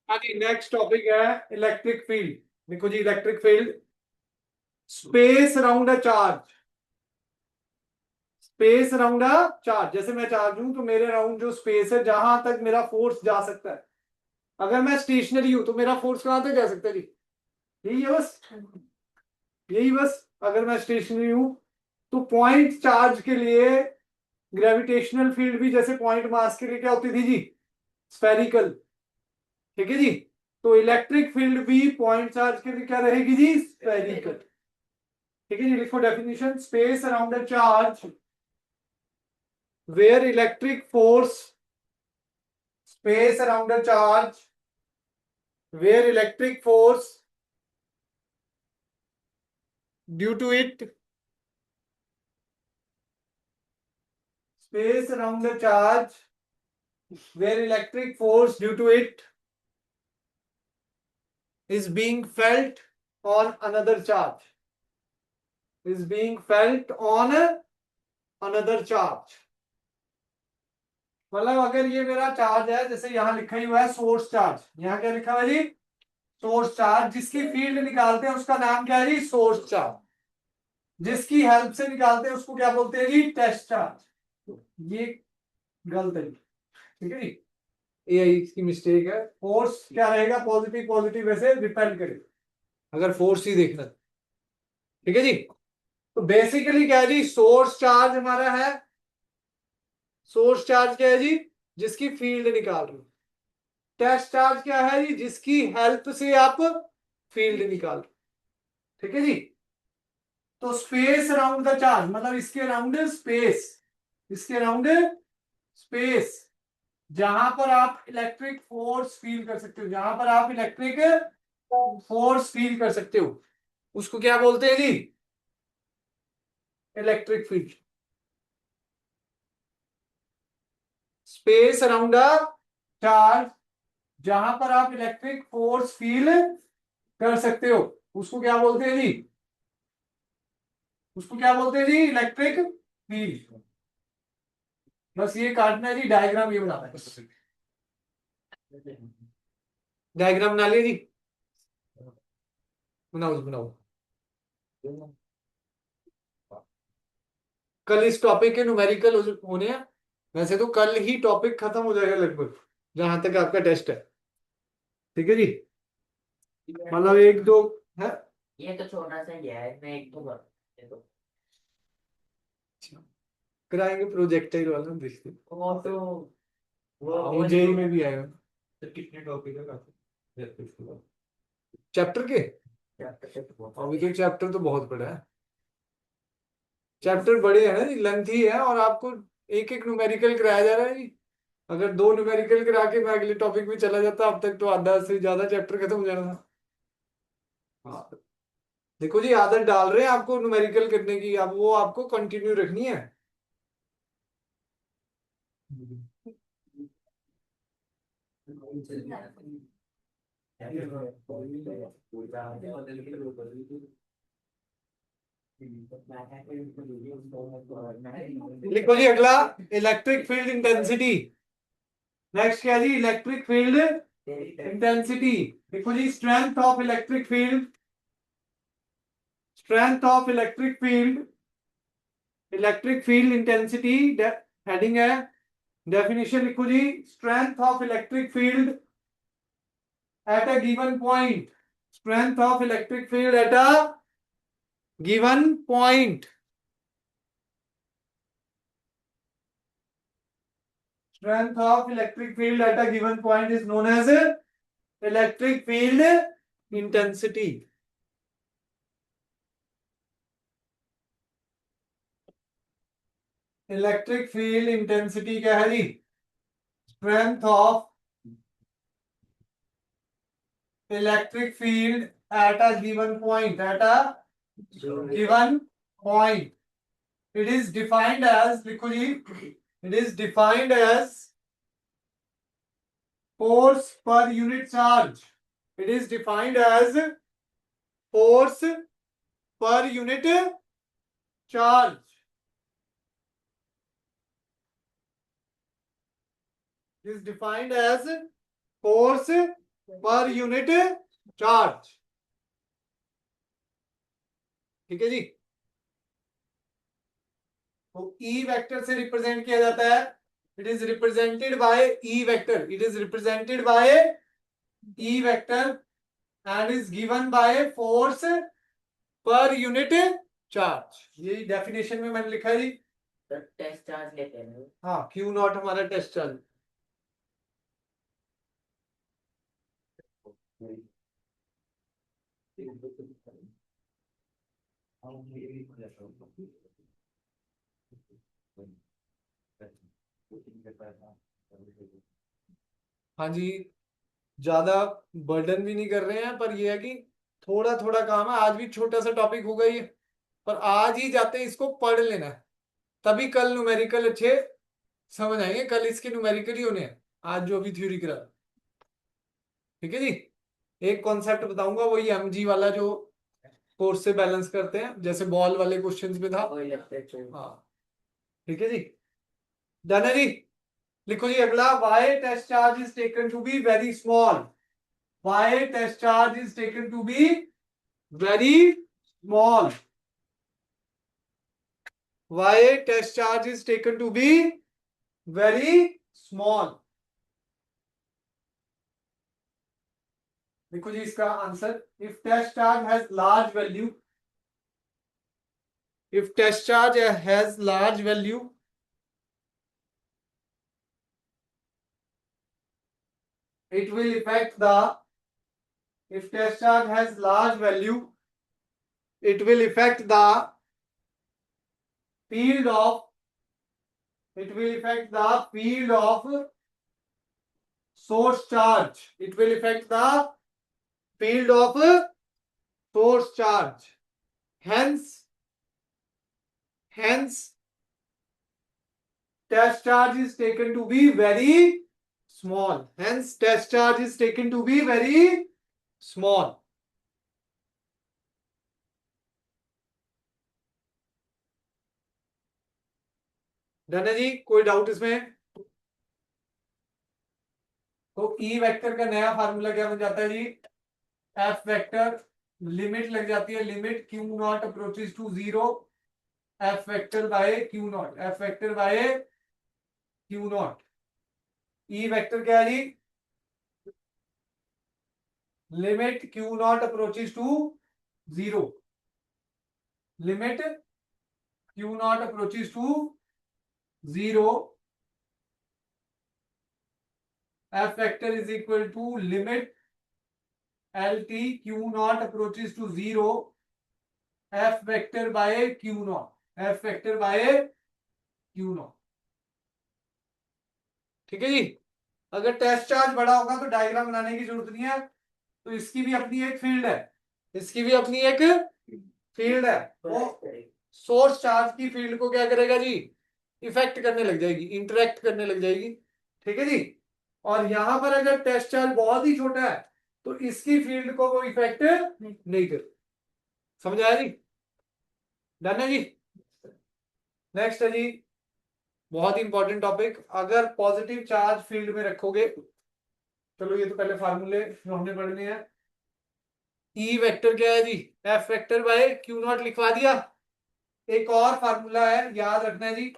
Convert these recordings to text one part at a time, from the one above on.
आगे next topic है electric field. देखो जी, electric field, space around a charge. Space around a charge, जैसे मैं चार्ज हूं तो मेरे अराउंड जो स्पेस है जहां तक मेरा फोर्स जा सकता है। अगर मैं स्टेशनरी हूं तो मेरा फोर्स कहां तक जा सकता है जी? यही है बस, यही बस। अगर मैं स्टेशनरी हूं तो पॉइंट चार्ज के लिए ग्रेविटेशनल फील्ड भी जैसे पॉइंट मास के लिए क्या होती थी जी? स्फेरिकल। ठीक है जी। तो इलेक्ट्रिक फील्ड भी पॉइंट चार्ज के लिए क्या रहेगी जी? स्फेरिकल। ठीक है जी, लिखो definition. Space around a charge where electric force, space around a charge where electric force due to it, space around the charge where electric force due to it is being felt on another charge, is being felt on another charge। मतलब अगर ये मेरा charge है, जैसे यहां लिखा ही हुआ है सोर्स चार्ज, यहां क्या लिखा हुआ है जी? Source charge. जिसकी फील्ड निकालते हैं उसका नाम क्या है जी? Source charge. जिसकी हेल्प से निकालते हैं उसको क्या बोलते हैं जी? Test charge. ये गलत है, ठीक है जी। ये इसकी मिस्टेक है। फोर्स क्या रहेगा? पॉजिटिव पॉजिटिव वैसे रिपेल करेगा अगर फोर्स ही देखना। ठीक है जी। तो बेसिकली क्या है जी? सोर्स चार्ज हमारा है। सोर्स चार्ज क्या है जी? जिसकी फील्ड निकाल रहे हो। टेस्ट चार्ज क्या है जी? जिसकी हेल्प से आप फील्ड निकाल रहे हो। ठीक है जी। तो स्पेस अराउंड द चार्ज मतलब इसके अराउंड स्पेस, इसके अराउंड स्पेस जहां पर आप इलेक्ट्रिक फोर्स फील कर सकते हो, जहां पर आप इलेक्ट्रिक फोर्स फील कर सकते हो, उसको क्या बोलते हैं जी? Electric field. Space around a charge जहां पर आप इलेक्ट्रिक फोर्स फील कर सकते हो, उसको क्या बोलते हैं जी? उसको क्या बोलते हैं जी? Electric field. बस ये काटना है जी, डायग्राम ये बनाना है। डायग्राम बना लिया जी? बनाओ जी, बनाओ। कल इस टॉपिक के न्यूमेरिकल होने हैं। वैसे तो कल ही टॉपिक खत्म हो जाएगा लगभग, जहां तक आपका टेस्ट है। ठीक है जी। मतलब एक दो है। ये तो छोटा सा ही है, इसमें एक दो बार ये तो कराएंगे प्रोजेक्टाइल वाला, देखते हैं। वो तो वो जेई में भी आएगा। तो कितने टॉपिक है काफी चैप्टर के चैप्टर से तो बहुत अभी तो चैप्टर तो बहुत बड़ा है। चैप्टर बड़े हैं ना, लेंथी है, और आपको एक एक न्यूमेरिकल कराया जा रहा है जी। अगर दो न्यूमेरिकल करा के मैं अगले टॉपिक में चला जाता, अब तक तो आधा से ज्यादा चैप्टर खत्म हो जाना था। हाँ। देखो जी, आदत डाल रहे हैं आपको न्यूमेरिकल करने की, अब वो आपको कंटिन्यू रखनी है। लिखो जी अगला, इलेक्ट्रिक फील्ड इंटेंसिटी। नेक्स्ट क्या है जी? Electric field intensity. देखो जी, strength of electric field, strength of electric field intensity heading है। डेफिनेशन लिखो जी, strength of electric field at a given point, strength of electric field at a given point, strength of electric field at a given point is known as electric field intensity। Electric field intensity क्या है जी? Strength of electric field at a given point, at a given point. It is defined as, लिखो जी, it is defined as force per unit charge. It is defined as force per unit charge. Is defined as force per unit charge. ठीक है जी। तो E vector से represent किया जाता है, it is represented by E vector, it is represented by E vector and is given by force per unit charge. ये definition में मैंने लिखा है जी। तो टेस्ट चार्ज लेते हैं। हाँ, क्यू नॉट हमारा टेस्ट चार्ज। हाँ जी, ज्यादा बर्डन भी नहीं कर रहे हैं, पर यह है कि थोड़ा थोड़ा काम है। आज भी छोटा सा टॉपिक होगा ये, पर आज ही जाते हैं इसको पढ़ लेना है, तभी कल न्यूमेरिकल अच्छे समझ आएंगे। कल इसके न्यूमेरिकल ही होने हैं, आज जो अभी थ्योरी करा। ठीक है जी। एक कॉन्सेप्ट बताऊंगा, वही एमजी वाला जो फोर्स से बैलेंस करते हैं, जैसे बॉल वाले क्वेश्चंस में था। वही लगता है। हाँ, ठीक है जी। डन है जी। लिखो जी अगला, why test charge is taken to be very small. Why test charge is taken to be very small. Why test charge is taken to be very small. देखो जी इसका answer, if test charge has large value, if test charge has large value, it will affect the, if test charge has large value, it will affect the field of, it will affect the field of source charge, it will affect the field of source charge, hence test charge is taken to be very small, hence test charge is taken to be very small. Done है जी, कोई doubt इसमें? तो E vector का नया formula क्या बन जाता है जी? एफ वेक्टर, लिमिट लग जाती है, limit Q naught approaches to zero, F vector by Q naught, F vector by Q naught. E vector क्या है जी? Limit Q naught approaches to zero, limit Q naught approaches to zero, F vector is equal to limit L T Q naught approaches to zero, F vector by Q naught, F vector by Q naught. ठीक है जी। अगर test charge बड़ा होगा तो diagram बनाने की जरूरत नहीं है, तो इसकी भी अपनी एक फील्ड है, इसकी भी अपनी एक फील्ड है, वो सोर्स चार्ज की फील्ड को क्या करेगा जी? इफेक्ट करने लग जाएगी, इंटरेक्ट करने लग जाएगी। ठीक है जी। और यहां पर अगर टेस्ट चार्ज बहुत ही छोटा है तो इसकी फील्ड को वो इफेक्ट नहीं कर। समझ आया जी? डन है जी। नेक्स्ट है जी, बहुत ही इंपॉर्टेंट टॉपिक, अगर पॉजिटिव चार्ज फील्ड में रखोगे, चलो ये तो पहले फार्मूले जो हमने पढ़ने हैं। ई वेक्टर क्या है जी? F vector by Q naught लिखवा दिया। एक और फार्मूला है, याद रखना है जी,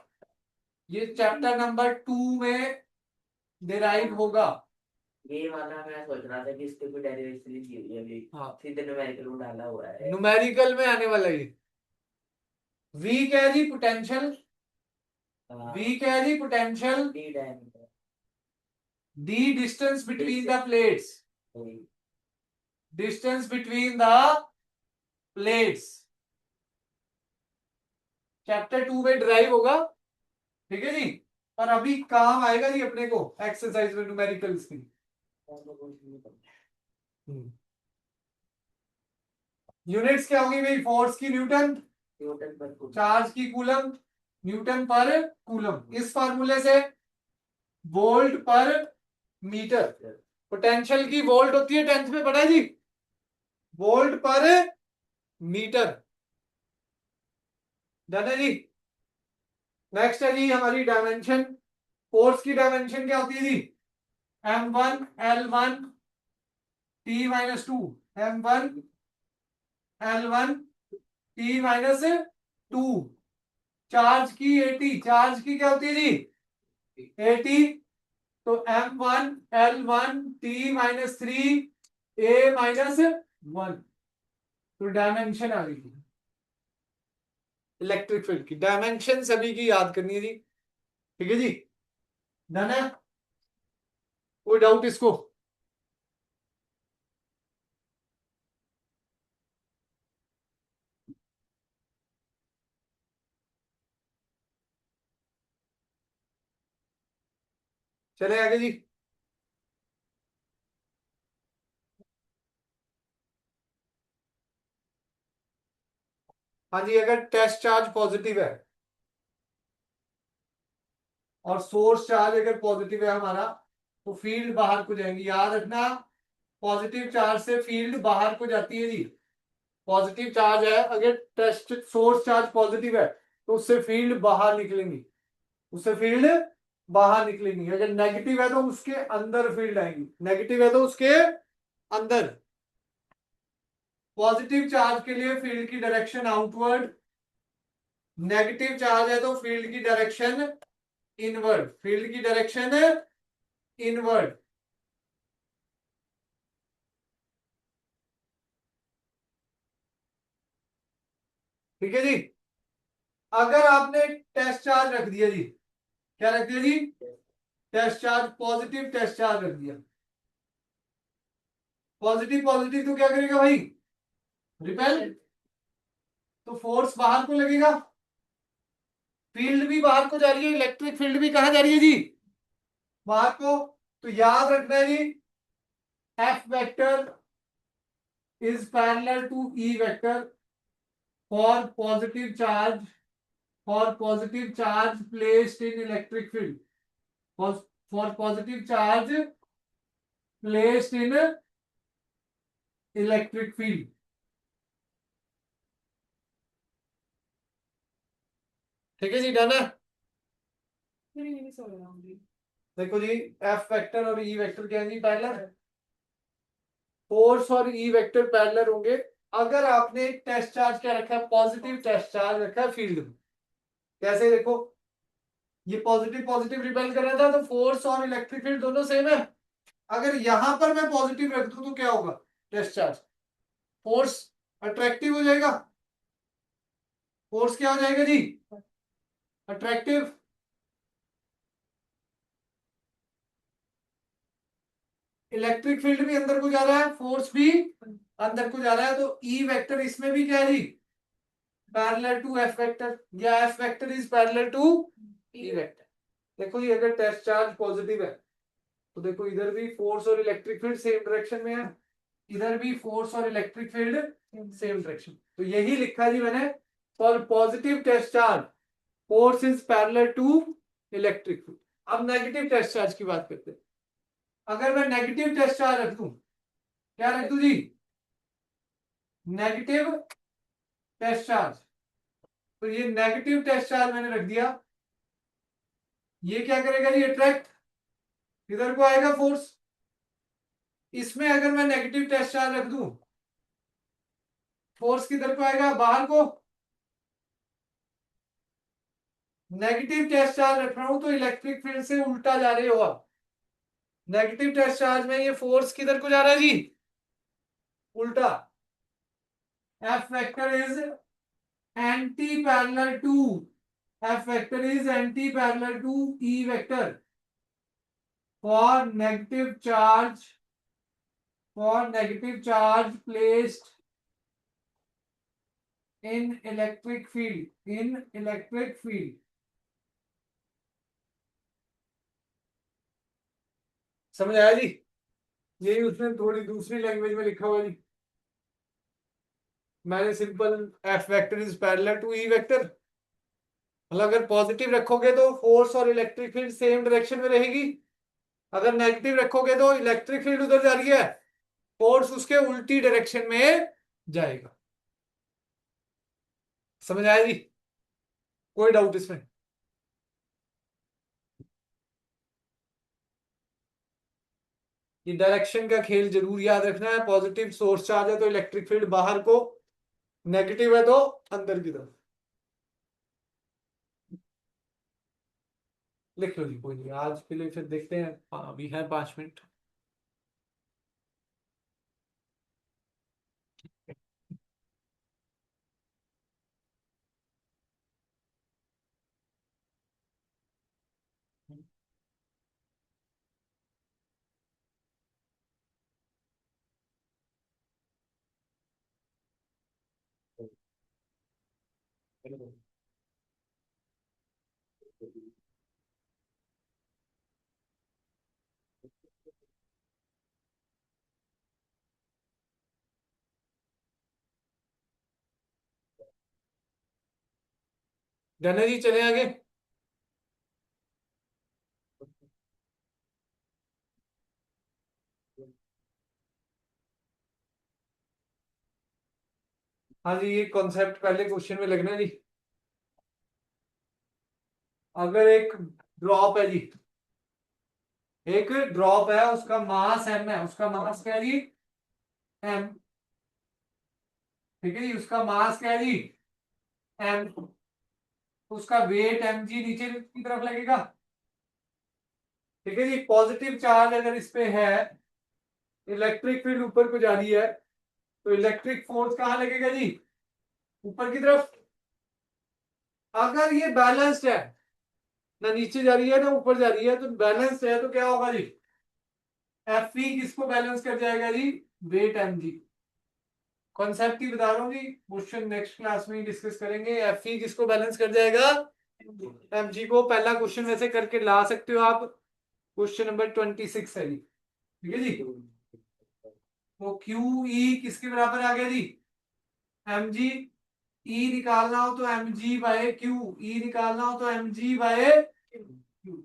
ये चैप्टर नंबर 2 में डिराइव होगा। ये वाला मैं सोच रहा था कि इसके भी डेरिवेशन दी हुई है अभी। हाँ, सीधे न्यूमेरिकल में डाला हुआ है। न्यूमेरिकल में आने वाला ये। वी क्या है जी? पोटेंशियल। वी क्या है जी? Potential. D diameter. D distance between the plates, वही। Distance between the plates, chapter 2 में ड्राइव होगा। ठीक है जी। और अभी काम आएगा जी अपने को एक्सरसाइज में न्यूमेरिकल्स की। यूनिट्स क्या होगी भाई? फोर्स की न्यूटन, न्यूटन पर कूलम। चार्ज की कूलम, न्यूटन पर कूलम। इस फार्मूले से वोल्ट पर मीटर, पोटेंशियल की वोल्ट होती है, 10th में पढ़ा है जी, वोल्ट पर मीटर। डन है जी। नेक्स्ट है जी हमारी डायमेंशन, फोर्स की डायमेंशन क्या होती है जी? M1 L1 T minus 2 M1 L1 T minus 2 charge की AT, चार्ज की क्या होती है जी AT, तो M1 L1 T minus 3 A minus 1, तो डायमेंशन आ गई इलेक्ट्रिक फील्ड की, डायमेंशन सभी की याद करनी है जी, ठीक है जी, डन है, कोई डाउट इसको? चले आगे जी। हाँ जी, अगर टेस्ट चार्ज पॉजिटिव है और सोर्स चार्ज अगर पॉजिटिव है हमारा, तो फील्ड बाहर को जाएंगी, याद रखना, पॉजिटिव चार्ज से फील्ड बाहर को जाती है जी, पॉजिटिव चार्ज है अगर टेस्ट सोर्स चार्ज पॉजिटिव है तो उससे फील्ड बाहर निकलेंगी, उससे फील्ड बाहर निकलेंगी, अगर नेगेटिव है तो उसके अंदर फील्ड आएंगी, नेगेटिव है तो उसके अंदर। पॉजिटिव चार्ज के लिए फील्ड की डायरेक्शन आउटवर्ड, नेगेटिव चार्ज है तो फील्ड की डायरेक्शन इनवर्ड, फील्ड की डायरेक्शन इनवर्ड। ठीक है जी, अगर आपने टेस्ट चार्ज रख दिया जी, क्या रख दिया जी, test charge, positive test charge रख दिया, पॉजिटिव पॉजिटिव तो क्या करेगा भाई, रिपेल, तो फोर्स बाहर को लगेगा, फील्ड भी बाहर को जा रही है, इलेक्ट्रिक फील्ड भी कहां जा रही है जी, बाहर को, तो याद रखना है जी, F vector is parallel to E vector for positive charge, for positive charge placed in electric field, for positive charge placed in electric field. ठीक है जी, डन है। देखो जी, एफ वेक्टर और ई वेक्टर क्या है जी, पैरेलल, फोर्स और ई वेक्टर पैरेलल होंगे अगर आपने टेस्ट चार्ज क्या रखा है, पॉजिटिव टेस्ट चार्ज रखा है फील्ड में। कैसे देखो, ये पॉजिटिव पॉजिटिव रिपेल कर रहा था तो फोर्स और इलेक्ट्रिक फील्ड दोनों सेम है, अगर यहां पर मैं पॉजिटिव रख दूं तो क्या होगा, टेस्ट चार्ज, फोर्स अट्रैक्टिव हो जाएगा, फोर्स क्या हो जाएगा जी, अट्रैक्टिव, इलेक्ट्रिक फील्ड भी अंदर को जा रहा है, फोर्स भी अंदर को जा रहा है, तो ई वेक्टर इसमें भी क्या है जी, पैरेलल टू एफ वेक्टर, या F vector is parallel to E vector. देखो जी, अगर टेस्ट चार्ज पॉजिटिव है तो देखो इधर भी फोर्स और इलेक्ट्रिक फील्ड सेम डायरेक्शन में है, इधर भी फोर्स और इलेक्ट्रिक फील्ड सेम डायरेक्शन, तो यही लिखा जी मैंने, for positive test charge force is parallel to electric field. अब नेगेटिव टेस्ट चार्ज की बात करते हैं, अगर मैं नेगेटिव टेस्ट चार्ज रख दूं, क्या रख दूं जी, नेगेटिव टेस्ट चार्ज, तो ये नेगेटिव टेस्ट चार्ज मैंने रख दिया, ये क्या करेगा जी, अट्रैक्ट, इधर को आएगा फोर्स, इसमें अगर मैं नेगेटिव टेस्ट चार्ज रख दूं, फोर्स किधर को आएगा, बाहर को, नेगेटिव टेस्ट चार्ज रख रहा हूं तो इलेक्ट्रिक फील्ड से उल्टा जा रहे हो आप, नेगेटिव टेस्ट चार्ज में ये फोर्स किधर को जा रहा है जी, उल्टा, F vector is anti parallel to, F vector is anti parallel to E vector for negative charge, for negative charge placed in electric field, in electric field. समझ आया जी, यही उसने थोड़ी दूसरी लैंग्वेज में लिखा हुआ जी, मैंने simple F vector is parallel to E vector, मतलब अगर पॉजिटिव रखोगे तो फोर्स और इलेक्ट्रिक फील्ड सेम डायरेक्शन में रहेगी, अगर नेगेटिव रखोगे तो इलेक्ट्रिक फील्ड उधर जा रही है, फोर्स उसके उल्टी डायरेक्शन में जाएगा। समझ आया जी, कोई डाउट इसमें? ये डायरेक्शन का खेल जरूर याद रखना है। पॉजिटिव सोर्स चार्ज है तो इलेक्ट्रिक फील्ड बाहर को, नेगेटिव है तो अंदर की तरफ। लिख लो जी, कोई नहीं, आज के लिए फिर देखते हैं, अभी है 5 मिनट। डन है जी, चले आगे। हाँ जी, ये कॉन्सेप्ट पहले क्वेश्चन में लगना है जी। अगर एक ड्रॉप है जी, एक ड्रॉप है, उसका मास m है, उसका मास क्या है जी, m। ठीक है जी, उसका मास क्या है जी, m। उसका वेट mg नीचे की तरफ लगेगा। ठीक है जी, पॉजिटिव चार्ज अगर इस पे है, इलेक्ट्रिक फील्ड ऊपर को जा रही है, तो इलेक्ट्रिक फोर्स कहाँ लगेगा जी, ऊपर की तरफ। अगर ये बैलेंस्ड है, ना नीचे जा रही है ना ऊपर जा रही है, तो बैलेंस्ड है तो क्या होगा जी, एफ ई किसको बैलेंस कर जाएगा जी, वेट एम जी। कॉन्सेप्ट ही बता रहा हूँ जी, क्वेश्चन नेक्स्ट क्लास में डिस्कस करेंगे। एफ ई किसको बैलेंस कर जाएगा, एम जी को। पहला क्वेश्चन वैसे करके ला सकते हो आप, क्वेश्चन नंबर 26 है जी। ठीक है जी, तो क्यू ई किसके बराबर आ गया जी, एम जी। ई निकालना हो तो M G by Q, E निकालना हो तो M G by Q.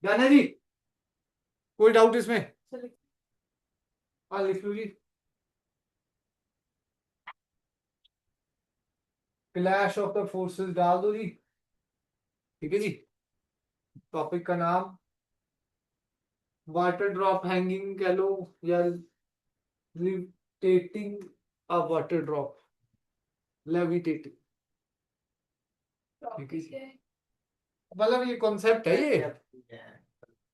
Done है जी, कोई डाउट इसमें। हाँ लिख लो जी, क्लैश ऑफ द फोर्सेस डाल दो जी। ठीक है जी, टॉपिक का नाम वाटर ड्रॉप हैंगिंग कह लो, या लिविटेटिंग अ वाटर ड्रॉप, लेविटेटिंग। ठीक है जी, मतलब ये कॉन्सेप्ट है, ये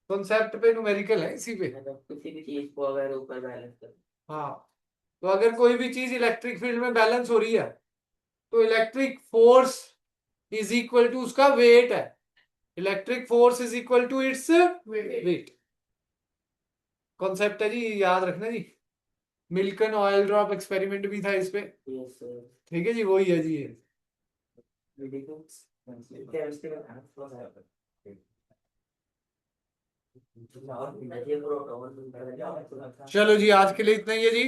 कॉन्सेप्ट पे न्यूमेरिकल है इसी पे। मतलब किसी भी चीज को अगर ऊपर बैलेंस कर। हाँ, तो अगर कोई भी चीज इलेक्ट्रिक फील्ड में बैलेंस हो रही है, तो electric force is equal to उसका वेट है। Electric force is equal to its weight. Concept है जी, याद रखना जी। मिल्कन ऑयल ड्रॉप एक्सपेरिमेंट भी था इस पे। Yes sir. ठीक है जी, वही है जी ये। केमिस्ट्री में चलो जी, आज के लिए इतना ही है जी।